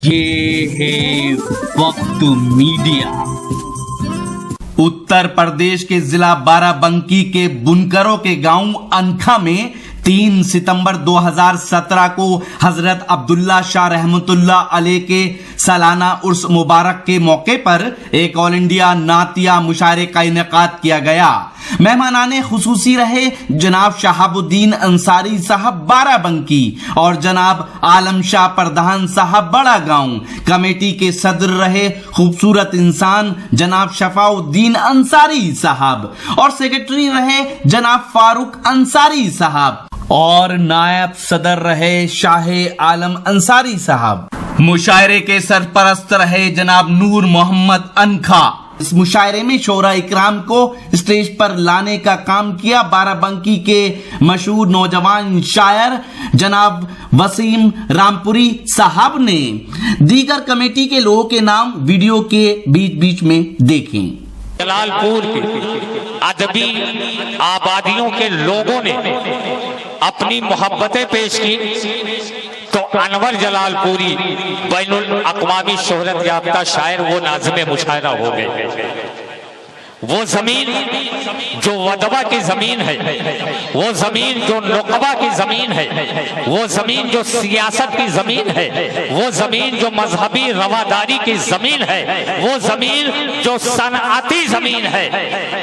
ये है वक्त मीडिया। उत्तर प्रदेश के जिला बाराबंकी के बुनकरों के गांव अनखा में 3 सितंबर 2017 को हजरत अब्दुल्ला शाह रहमतुल्लाह अलैह के सालाना उर्स मुबारक के मौके पर एक ऑल इंडिया नातिया मुशायरे का इनेकाद किया गया। मेहमानाने खुसूसी रहे जनाब शहाबुद्दीन अंसारी साहब बाराबंकी और जनाब आलम शाह प्रधान साहब बड़ा गांव। कमेटी के सदर रहे खूबसूरत इंसान जनाब शफाउद्दीन अंसारी साहब और सेक्रेटरी रहे जनाब फारूक अंसारी साहब और नायब सदर रहे शाह आलम अंसारी साहब। मुशायरे के सरपरस्त रहे जनाब नूर मोहम्मद अनखा। इस मुशायरे में शोरा इकराम को स्टेज पर लाने का काम किया बाराबंकी के मशहूर नौजवान शायर जनाब वसीम रामपुरी साहब ने। दीगर कमेटी के लोगों के नाम वीडियो के बीच बीच में देखें। जलालपुर के अदबी आबादियों के लोगों ने अपनी मोहब्बतें पेश की तो अनवर जलालपुरी बैनुल अक़वामी शोहरत याफ्ता शायर वो नाज़िम मुशायरा हो गए। वो जमीन जो वदवा की जमीन है, वो जमीन जो नुकबा की जमीन है, वो जमीन जो सियासत की जमीन है, वो जमीन जो मजहबी रवादारी की जमीन है, वो जमीन जो सनअती जमीन है,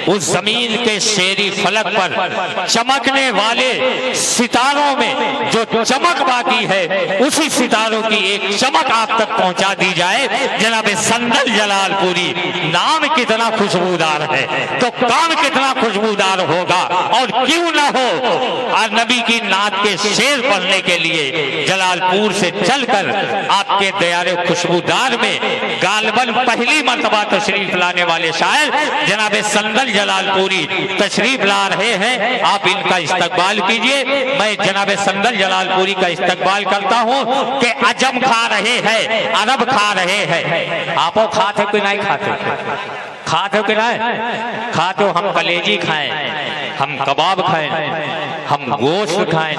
उस जमीन के शेरी फलक पर चमकने वाले सितारों में जो चमक बाकी है, उसी सितारों की एक चमक आप तक पहुंचा दी जाए। जनाब संदल जलालपुरी नाम कितना खुशबूदार है तो काम कितना खुशबूदार होगा। और क्यों ना हो, और नबी की नात के शेर पढ़ने के लिए जलालपुर से चलकर आपके दयारे खुशबूदार में गालबन पहली मर्तबा तशरीफ लाने वाले शायर जनाब संदल जलालपुरी तशरीफ ला रहे हैं। आप इनका इस्तकबाल कीजिए। मैं जनाब संदल जलालपुरी का इस्तकबाल करता हूं कि अजम खा रहे हैं, अरब खा रहे हैं। आपो खाते कोई नहीं खाते, खाते हो कि नहीं खाते हो? हम कलेजी खाएं, हम कबाब खाएं, हम गोश्त खाएं,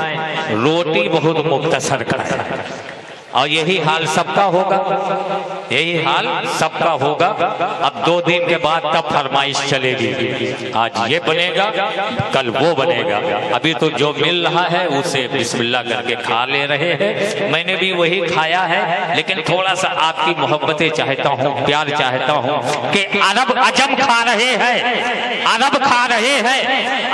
रोटी बहुत मुख्तसर खाएं। और यही हाल सबका होगा, यही हाल सबका होगा। अब 2 दिन के बाद तब फरमाइश चलेगी, आज ये बनेगा कल वो बनेगा। अभी तो जो मिल रहा है उसे बिस्मिल्लाह करके खा ले रहे हैं। मैंने भी वही खाया है, लेकिन थोड़ा सा आपकी मोहब्बतें चाहता हूँ, प्यार चाहता हूँ कि अरब अजम खा रहे हैं, अरब खा रहे हैं,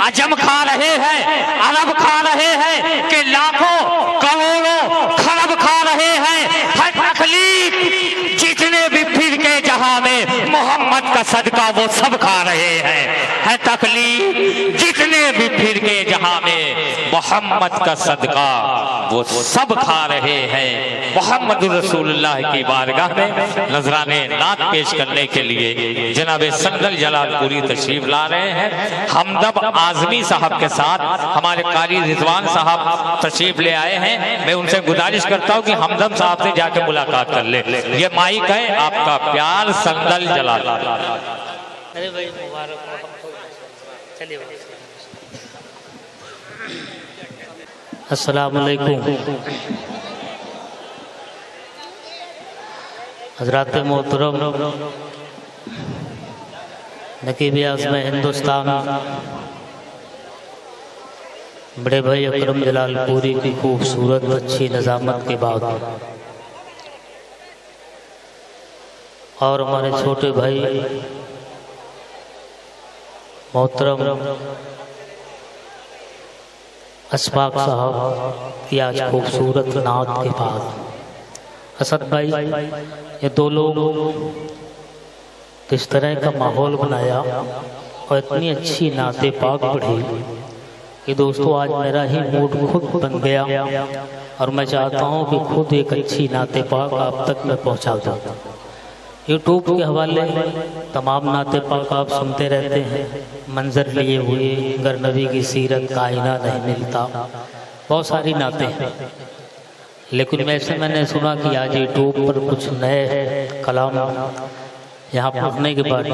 अजम खा रहे हैं, अरब खा रहे हैं कि लाखों करोड़ों खरब खा रहे हैं। हर तकलीफ जितने भी फिर के जहां में मोहम्मद का सदका वो सब खा रहे हैं। है तकलीफ जितने भी फिर के जहां में मोहम्मद का सदका वो सब खा रहे हैं। मोहम्मद रसूलुल्लाह की बारगाह में नजराने नात पेश करने के लिए जनाब संदल जलालपुरी तशरीफ ला रहे हैं। हमदब आजमी साहब के साथ हमारे कारी रिजवान साहब तशरीफ ले आए हैं। मैं उनसे गुजारिश करता हूं कि हमदब साहब से जाकर मुलाकात कर ले। ये माइक है आपका प्यार संदल जलाल। अरे भाई मुबारक हो, चलिए। अस्सलाम वालेकुम हज़रात मोहतरम, नकीब आज़म हिंदुस्तान बड़े भाई अकरम जलालपुरी की खूबसूरत अच्छी निज़ामत के बाद और हमारे छोटे भाई मोहतरम अशफाक साहब की आज खूबसूरत नात के बाद असद भाई, ये 2 लोग किस तरह का माहौल बनाया और इतनी अच्छी नाते पाक पढ़ी कि दोस्तों आज मेरा ही मूड खुद बन गया और मैं चाहता हूँ कि खुद एक अच्छी नाते पाक आप तक मैं पहुँचा दूँ। यूट्यूब के हवाले तमाम नाते पाक आप सुनते रहते हैं, मंजर लिए हुए, गर नबी की सीरत का आईना नहीं मिलता, बहुत सारी नाते हैं। लेकिन वैसे मैंने सुना कि आज यूट्यूब पर कुछ नए कलाम यहाँ पढ़ने के बाद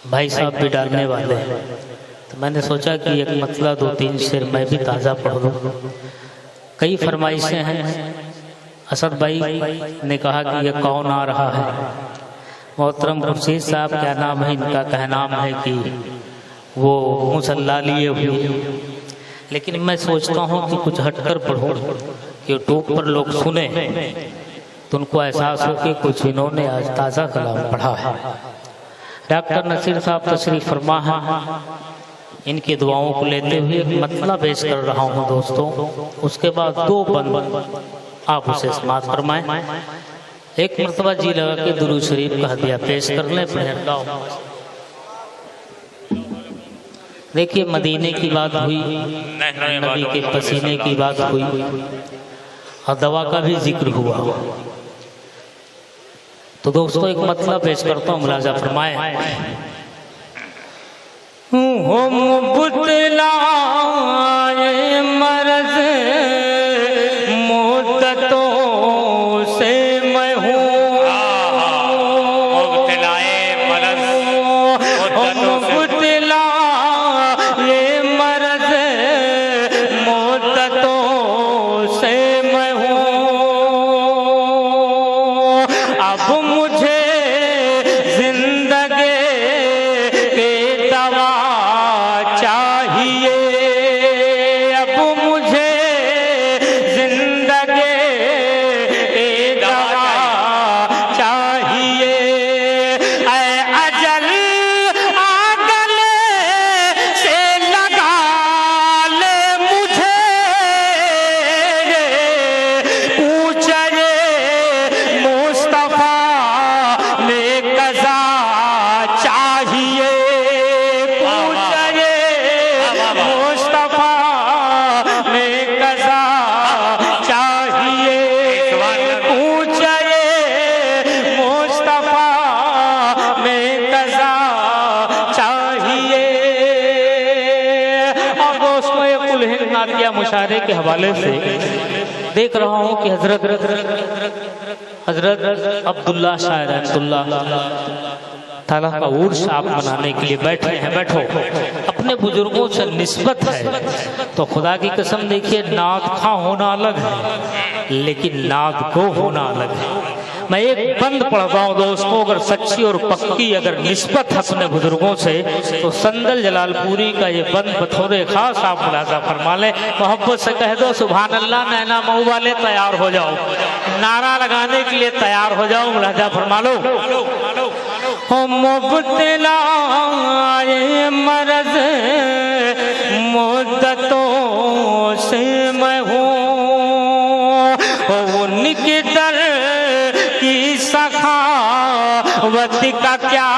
भाई साहब भी डालने वाले हैं, तो मैंने सोचा कि एक मतलब 2-3 शेर मैं भी ताज़ा पढ़ दूँ। कई फरमाइशें हैं असद भाई ने कहा कि ये कौन आ रहा है। मोहतरम खुर्शीद साहब क्या नाम है इनका, कहनाम है कि वो मुसल्ला लिए हुए, लेकिन मैं सोचता हूँ कि कुछ हटकर पढ़ूँ कि यूट्यूब पर लोग सुने तो उनको एहसास हो कि कुछ इन्होंने आज ताज़ा कलाम पढ़ा है। डॉक्टर नसीर साहब तशरीफ फरमा है, इनकी दुआओं को लेते हुए एक मतला पेश कर रहा हूँ दोस्तों। उसके बाद 2 बंद आप उसे समाप्त फरमाएं। एक मरतबा जी लगा के दुरूद शरीफ का हदिया पेश कर लें। देखिए मदीने की बात हुई, नबी के पसीने की बात हुई और दवा का भी जिक्र हुआ। तो दोस्तों एक मतलब पेश करता हूँ, मुलाजा फरमाए। मुबतला मरज़ मुद्दतों से मैं हूँ, मुबतला ये मरज़ मुद्दतों से मैं हूँ। अब मुझे जिंदगी के दवा चाहिए, अब मुझे जिंदगी के दवा चाहिए। ऐ अजल आ गले से लगा ले मुझे, पूछे मुस्तफा में कज़ा चाहिए, पूछे मुस्तफा में कज़ा चाहिए, पूछे मुस्तफा में कज़ा चाहिए। और दोस्तों ये कुल हिंद नातिया मुशायरे के हवाले से देख रहा हूँ कि हजरत अब्दुल्ला शाह रहमतुल्लाह ताला का उर्स आप मनाने के लिए बैठे हैं। बैठो, अपने बुजुर्गों से निस्बत है तो खुदा की कसम देखिए नात खा होना अलग है लेकिन नात को होना अलग है। मैं एक बंद पढ़ता हूँ दोस्तों, अगर सच्ची और पक्की अगर निस्बत है अपने बुजुर्गों से तो संदल जलालपुरी का ये बंद बतौरे खास आप मुलाजा फरमा लें। मोहब्बत से कह दो सुभान अल्लाह, नैना मऊ वाले तैयार हो जाओ, नारा लगाने के लिए तैयार हो जाओ, मुलाजा फरमा लो। मुबतला ये मरज़ मुद्दतों से मैं हूँ, उनके दर की सखावत का क्या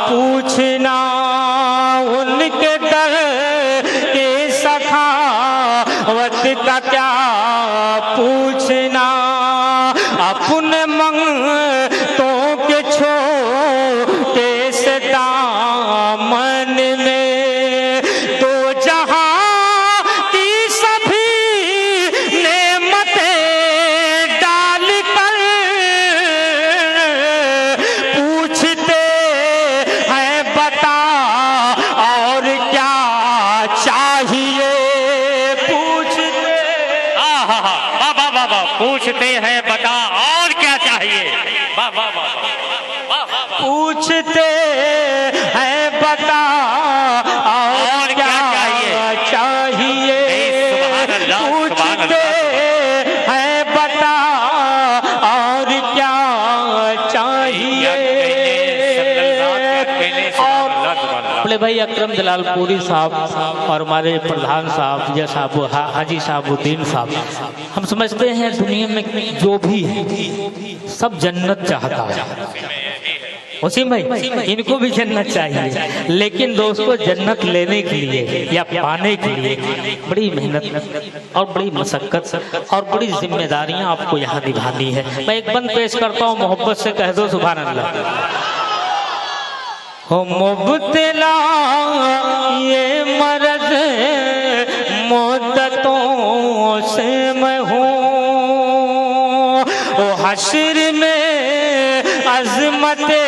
पूछना, उनके दर की सखावत का क्या पूछना। अपने मंगतों के छोटे से दामन में तो जहां की सभी नेमतें डाल कर पूछते हैं बता और क्या चाहिए, पूछते पूछते हैं बता और क्या चाहिए, पूछते हैं बता और क्या चाहिए, पूछते हैं बता और क्या चाहिए। बोले भाई अकरम जलालपुरी साहब और हमारे प्रधान साहब या साहब हाजी साहबुद्दीन साहब, हम समझते हैं दुनिया में जो भी है सब जन्नत चाहता है। वसीम भाई इनको भी जन्नत चाहिए, लेकिन दोस्तों जन्नत लेने के लिए या पाने के लिए बड़ी मेहनत और बड़ी मशक्कत और बड़ी जिम्मेदारियां आपको यहाँ निभानी है। मैं एक बंद पेश करता हूँ, मोहब्बत से कह दो सुभान अल्लाह। हो मुबतला ये मरज़ मुद्दतों से मैं हूँ, ओ हश्र में अज़मते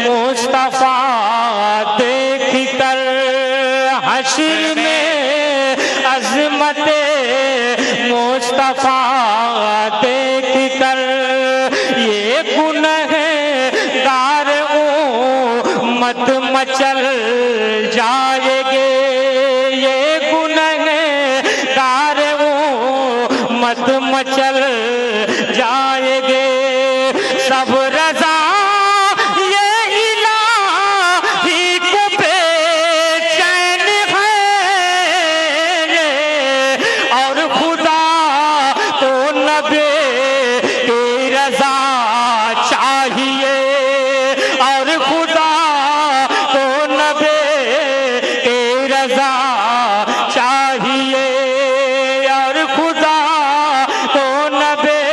मुस्तफ़ा देख कर, हश्र में अज़मते मुस्तफ़ा गुनहगार मत मचल जाएंगे, ये गुनहगार मत मचल जाएंगे। सब रजा ये इलाही को बेचैन है, और खुदा तो नबी की रजा चाहिए, और खुदा तो नबी की रजा चाहिए, और खुदा तो नबी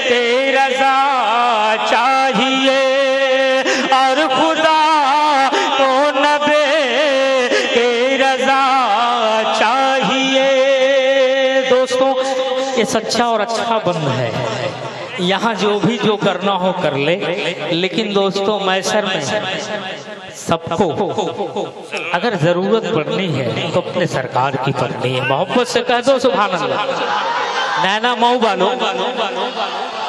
की रजा चाहिए, और खुदा तो नबी की रजा चाहिए। दोस्तों, ये सच्चा और अच्छा बंद है। यहाँ जो भी जो करना हो कर ले, लेकिन दोस्तों मैसर में सबको अगर जरूरत पड़नी है तो अपने सरकार की पड़नी है। मोहब्बत से कह दो सुभान अल्लाह। नैना मऊ वालों,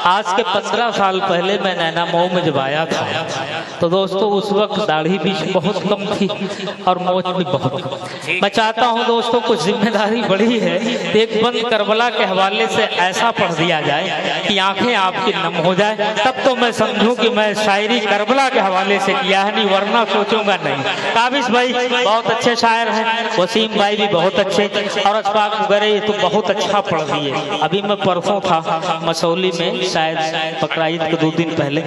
आज के 15 साल पहले मैं नैना मऊ में जब आया था तो दोस्तों उस वक्त दाढ़ी भी बहुत कम थी और मोच भी बहुत कम। मैं चाहता हूं दोस्तों कुछ जिम्मेदारी बड़ी है, एक बंद करबला के हवाले से ऐसा पढ़ दिया जाए कि आंखें आपकी नम हो जाए, तब तो मैं समझूं कि मैं शायरी करबला के हवाले से किया है, नहीं वरना सोचूंगा नहीं। काबिश भाई बहुत अच्छे शायर हैं, वसीम भाई भी बहुत अच्छे, और अशफाक वगैरह ये तो बहुत अच्छा पढ़ दिए। अभी मैं परसों था मसौली में, शायद बकरीद के 2 दिन पहले,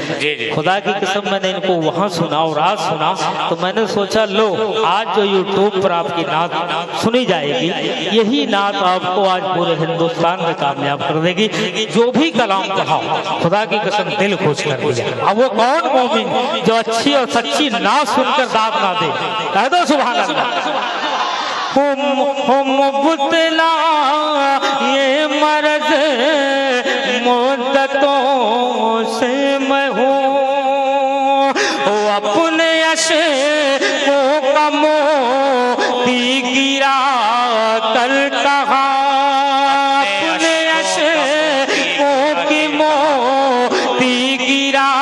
खुदा की कसम मैंने इनको वहां सुना और आज सुना तो मैंने सोचा लो आज जो यूट्यूब पर आपकी नात सुनी जाएगी, यही नात आपको आज पूरे हिंदुस्तान में कामयाब कर देगी। जो भी कलाम कहा खुदा की कसम दिल खुश कर दिया। अब वो कौन मोमिन जो अच्छी और सच्ची नात सुनकर दाद ना दे, कह दो सुभान अल्लाह। मुब्तला ये मर्ज मुद्दतों से मैं हूँ, अपने अशकों का मोती गिरा कर कहा, अपने अशकों की मोती गिरा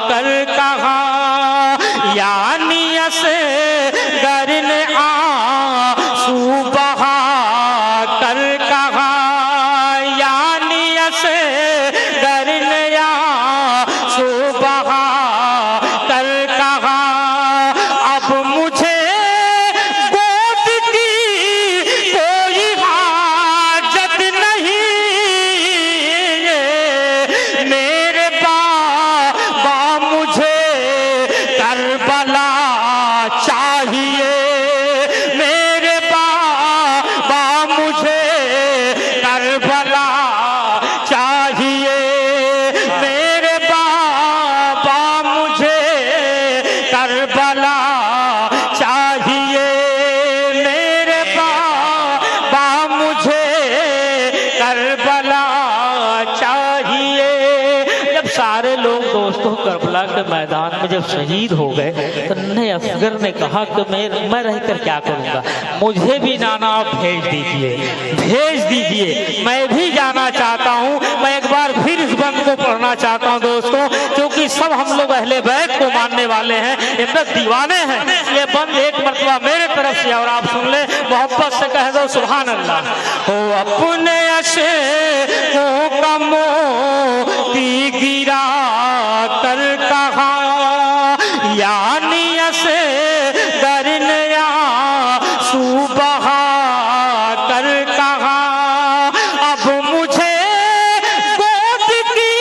कर कहा, यानी असगर ने आंसू बहा कर कहा, यानी असगर ने आंसू बहा कर कहा, अब मुझे गोद की कोई हाजत नहीं, मेरे बाबा मुझे करबला चाहिए, मेरे बाबा मुझे करबला चाहिए, मेरे बाबा मुझे करबला चाहिए, मेरे बाबा मुझे करबला चाहिए। जब सारे लोग दोस्तों करबला के मैदान में जब शहीद हो गए तो नन्हे असगर ने कहा कि मैं रहकर क्या करूंगा, मुझे भी नाना आप भेज दीजिए, भेज दीजिए, मैं भी जाना चाहता हूं। मैं एक बार फिर इस बंद को पढ़ना चाहता हूं दोस्तों, क्योंकि सब हम लोग अहले बैत को मानने वाले हैं, इनमें दीवाने हैं। ये बंद एक मरतबा मेरे तरफ से और आप सुन ले, मोहब्बत से कह दो सुभान अल्लाह। हो अपने अशकों का मोती गिरा कर कहा, यानी असगर ने आंसू बहा कर कहा, अब मुझे गोद की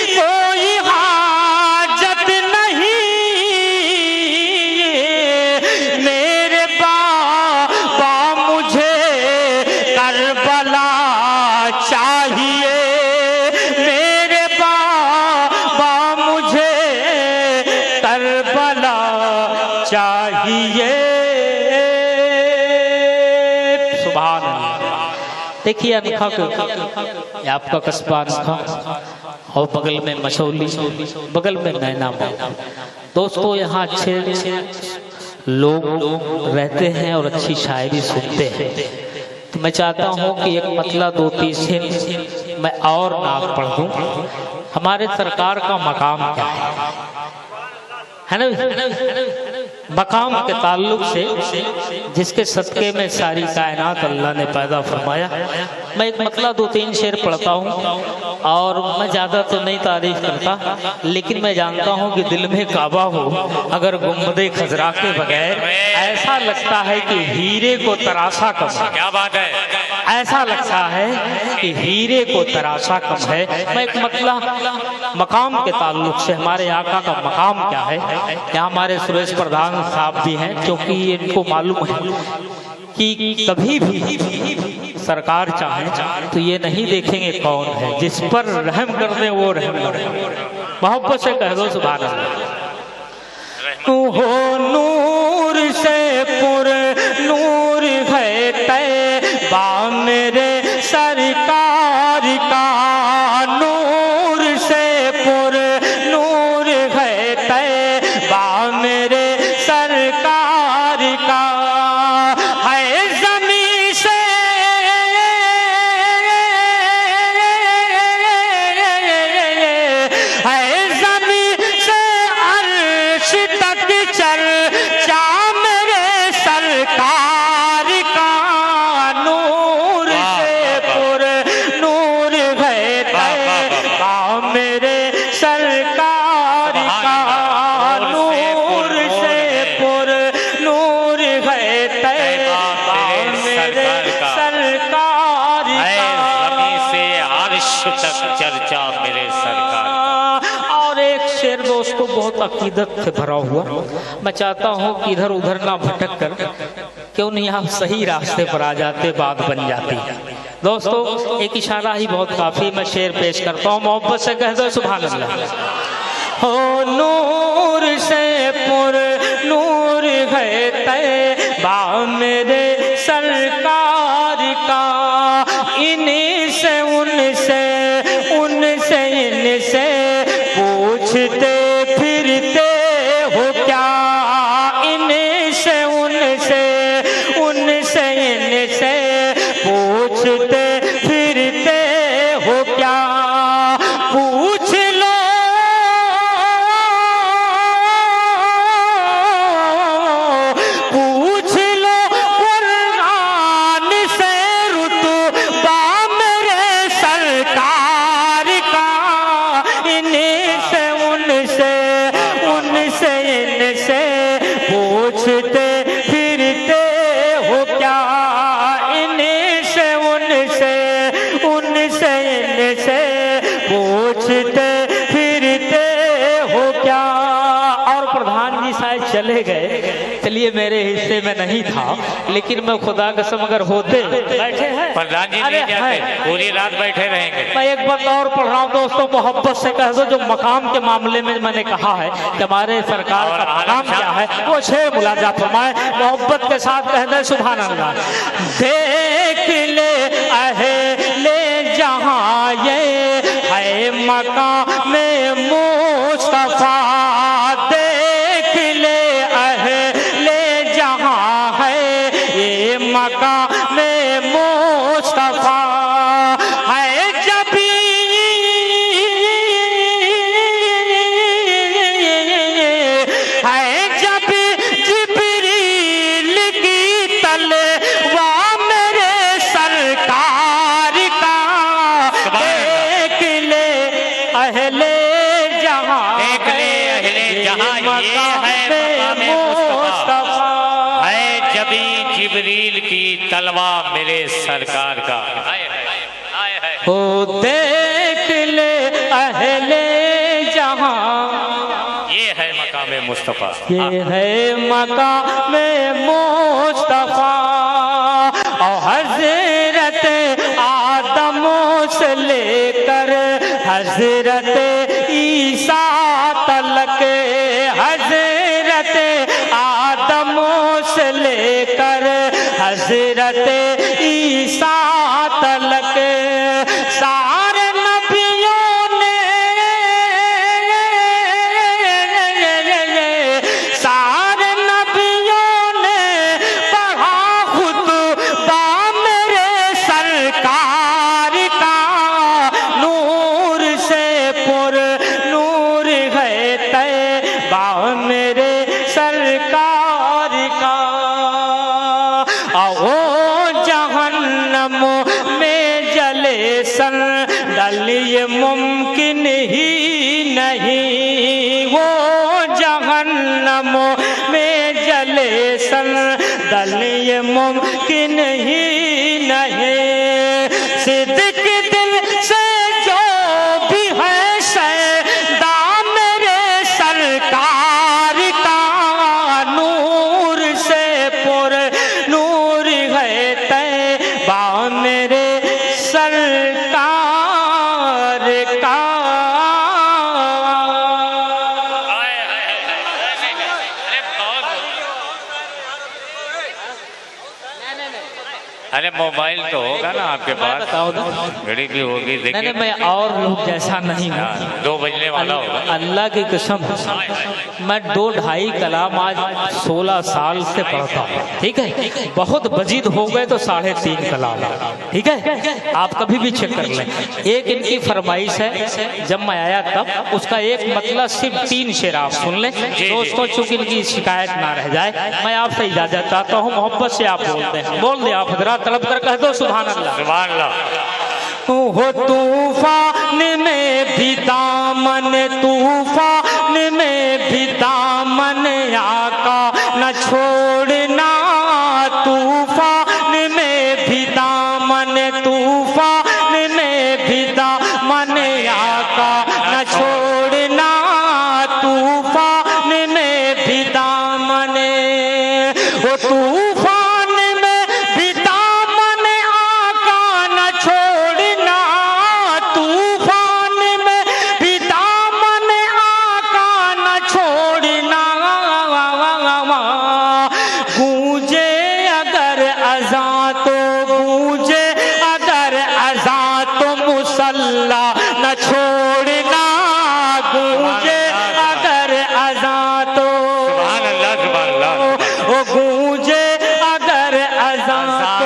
कोई हाजत नहीं, मेरे बाबा मुझे करबला चाहिए, मेरे बाबा मुझे करबला चाहिए। सुभान अल्लाह। देखिए अनखा को, आपका कस्बा अनखा और बगल में मसौली, बगल में नैना मऊ। दोस्तों यहाँ अच्छे लोग रहते हैं और अच्छी शायरी सुनते हैं, तो मैं चाहता हूँ कि एक मतला 2-3 हिंद मैं और नात पढ़ दूं। हमारे सरकार का मकाम क्या है ना, मकाम के ताल्लुक से जिसके सदके में सारी कायनात अल्लाह ने पैदा फरमाया। मैं एक मतलब 2-3 शेर पढ़ता हूँ और मैं ज़्यादा तो नहीं तारीफ करता, लेकिन मैं जानता हूँ कि दिल में काबा हो अगर गुम्बदे खजरा के बगैर ऐसा लगता है कि हीरे को तराशा कम है। क्या बात है, ऐसा लगता है कि हीरे को तराशा कम है। मैं एक मतलब मकाम के ताल्लुक से हमारे आका का मकाम क्या है, यहाँ हमारे सुरेश प्रधान साहब भी हैं, क्योंकि इनको मालूम है कि कभी भी सरकार चाहे तो ये नहीं देखेंगे कौन है, जिस पर रहम कर दे वो रहम कर दे। मोहब्बत से कह दो सुभान अल्लाह। तू हो नूर से पुर नूर है तैबा मेरे सरकार का, नूर से पुर नूर है तैबा मेरे सरकार का, है ज़मीं से है ज़मीं से अर्श तक चर्चा मेरे सरकार का, नूर से पुर नूर है तैबा मेरे सरकार का, नूर से पुर नूर है तैबा मेरे सरकार का, ज़मीं से अर्श तक चर्चा मेरे सरकार। और एक शेर दोस्तों बहुत अकीदत से भरा हुआ, मैं चाहता हूँ कि इधर उधर ना भटक कर, क्यों नहीं आप सही रास्ते पर आ जाते, बात बन जाती है। दोस्तों एक इशारा ही बहुत काफी, मैं शेर पेश करता हूँ, मोहब्बत से कह दो सुभान अल्लाह। हो नूर से पुर नूर है तैबा मेरे सरकार का, इन्हीं से उनसे उनसे इनसे पूछते फिरते हो क्या, इन्हीं से उनसे उनसे इनसे पूछते फिरते हो क्या, पूछ लो पूछ लो कुरान से रुतबा मेरे सरकार का, इन्हीं से उनसे उनसे इनसे पूछते फिरते हो क्या, इन्हीं से उनसे उनसे इनसे पूछते फिरते हो क्या। और प्रधान जी शायद चले गए, चलिए मेरे हिस्से में नहीं था, लेकिन मैं खुदा कसम अगर होते बैठे हैं प्रधान जी नहीं जाते, पूरी रात बैठे रहेंगे। मैं एक बात और पढ़ रहा हूँ दोस्तों, मोहब्बत से कह दो, जो मकाम के मामले में मैंने कहा है कि हमारे सरकार का मकाम क्या है, वो 6 मुलाजा फरमाए, मोहब्बत के साथ कह दे सुभान अल्लाह। देख ले अहले जहाँ ये है मकाम में मुस्तफा, देख ले अहले जहाँ है ये मकाम में मुस्तफा, है जब है जब जिब्रील की तलवार मेरे सरकार का, देख ले अहले जहाँ, देख ले अहले जहाँ ये है मकाम मुस्तफा, है जबी जिब्रील की तलवार मेरे सरकार का। हो देख ले अहले जहाँ, ये है मकाम मुस्तफा, ये है मकाम मुस्तफा, और हजरत आदम से लेकर हजरत ईसा तलक, हजरत आदम से लेकर हजरत ईसा तलक, सारे नबियों ने सारे नबियों ने पढ़ा खुतबा मेरे सरकार का, ये मुमकिन ही नहीं, वो जहन्नम में जले संदल ये मुमकिन ही नहीं। सिद्दीक दिल से जो भी है सैदा मेरे सरकार का, नूर से पुर नूर है तैबा मेरे सरकार का। अरे मोबाइल तो होगा ना आपके पास, बताओ ना। घड़ी भी होगी, देखिए। नहीं, मैं और लोग जैसा नहीं हूँ। 2 बजने वाला होगा। अल्लाह की कसम, मैं 2-2.5 कलाम आज 16 साल से पढ़ता हूँ, ठीक है। बहुत बजीद हो गए तो 3.5 कलाम, ठीक है। आप कभी भी चेक कर लें। एक इनकी फरमाइश है, जब मैं आया तब उसका एक मतलब सिर्फ 3 शेर आप सुन लें दोस्तों, चूंकि इनकी शिकायत ना रह जाए। मैं आपसे इजाजत चाहता हूँ, मोहब्बत से आप बोलते हैं, बोल दे आप हजरात, तलब कर कह दो सुभान अल्लाह। सुभान अल्लाह। हो तूफान में भी दामन, तूफान में भी दामन आका न छोड़ना, तूफान में भी दामन, तूफान में भी दामन आका न छोड़ना, तूफान में भी दामन। वो तूफान में भी दामन आका न छोड़ना, तूफान में भी दामन आका न छोड़ना। गूंजे अगर अज़ां तो गूंजे अगर अज़ां तो मुसल्ला न छोड़ना, गूंजे अगर अज़ां तो सुभान अल्लाह, सुभान अल्लाह। वो गूंजे अगर अज़ां तो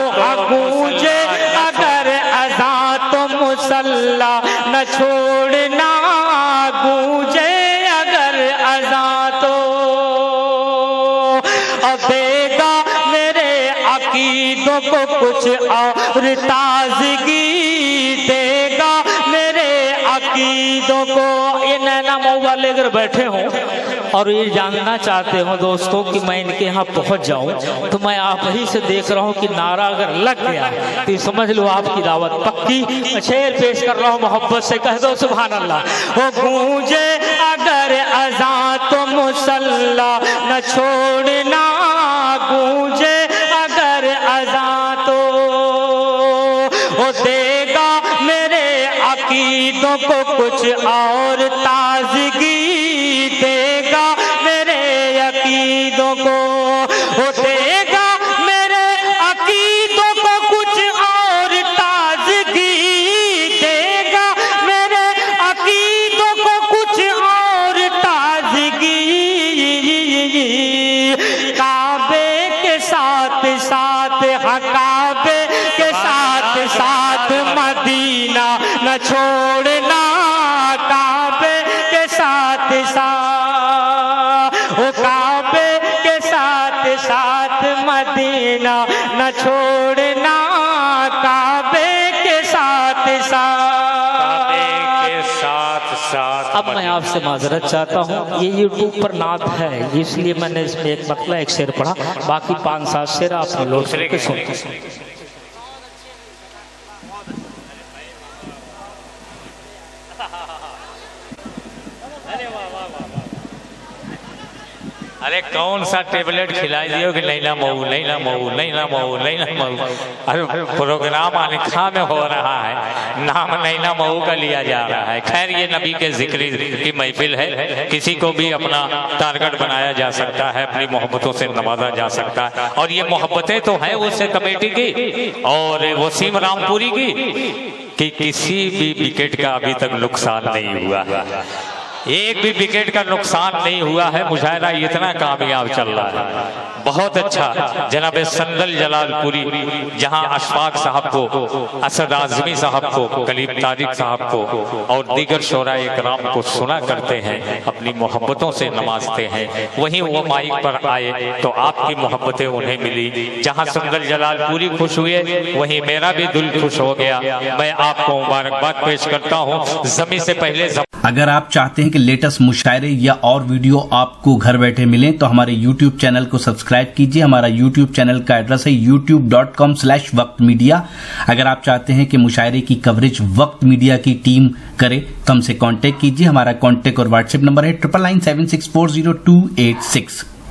गूंजे अगर अज़ां तो मुसल्ला न छोड़ना, गूंजे अगर अज़ां तो देगा मेरे अकीदों को कुछ और ताजगी, देगा मेरे अकीदों को। ये नैना मऊआ लेकर बैठे हों और ये जानना चाहते हो दोस्तों कि मैं इनके यहाँ पहुँच जाऊँ, तो मैं आप ही से देख रहा हूँ कि नारा अगर लग गया तो समझ लो आपकी दावत पक्की। मैं शेर पेश कर रहा हूँ, मोहब्बत से कह दो सुभान अल्लाह। वो गूंजे अगर अज़ां तो मुसल्ला न छोड़ना, गूंजे अगर अज़ां तो वो देगा मेरे अकीदों को कुछ और ताजगी, देगा मेरे अकीदों को, वो देगा मेरे अकीदों को कुछ और ताजगी, देगा मेरे अकीदों को कुछ और ताजगी। काबे के साथ साथ, हाँ काबे के साथ साथ मदीना न छोड़ना, काबे के साथ साथ, ओ काबे के साथ साथ मदीना न छोड़ना, काबे के साथ साथ। के साथ साथ। अब मैं आपसे माजरत चाहता हूँ, ये यूट्यूब पर नात है इसलिए मैंने इसमें एक मतलब एक शेर पढ़ा, बाकी 5-7 शेर आप लोग के सुनते। अरे कौन सा टेबलेट खिला दियो कि नैना मऊ, नैना मऊ, नैना मऊ, नैना मऊ। अरे प्रोग्राम अनखा में हो रहा है, नाम नैना मऊ का लिया जा रहा है। खैर ये नबी के जिक्र की महफिल है, किसी को भी अपना टारगेट बनाया जा सकता है, अपनी मोहब्बतों से नवाजा जा सकता है। और ये मोहब्बतें तो हैं उससे कमेटी की और वसीम रामपुरी की कि किसी भी विकेट का अभी तक नुकसान नहीं हुआ। एक भी विकेट का नुकसान नहीं हुआ है। मुशायरा इतना कामयाब चल रहा है, बहुत अच्छा। जनाब संदल जलालपुरी जहां अशफाक साहब को, असद आजमी साहब को, कलीम तारिक साहब को और दीगर शोराए इकराम को सुना करते हैं, अपनी मोहब्बतों से नवाजते हैं, वहीं वो माइक पर आए तो आपकी मोहब्बतें उन्हें मिली। जहां संदल जलालपुरी खुश हुए वहीं मेरा भी दिल खुश हो गया। मैं आपको मुबारकबाद पेश करता हूं। जमी से पहले अगर आप चाहते हैं कि लेटेस्ट मुशायरे या और वीडियो आपको घर बैठे मिलें तो हमारे YouTube चैनल को सब्सक्राइब कीजिए। हमारा YouTube चैनल का एड्रेस है youtube.com/वक्त मीडिया। अगर आप चाहते हैं कि मुशायरे की कवरेज वक्त मीडिया की टीम करे तो हमसे कांटेक्ट कीजिए। हमारा कांटेक्ट और व्हाट्सएप नंबर है 9997640286।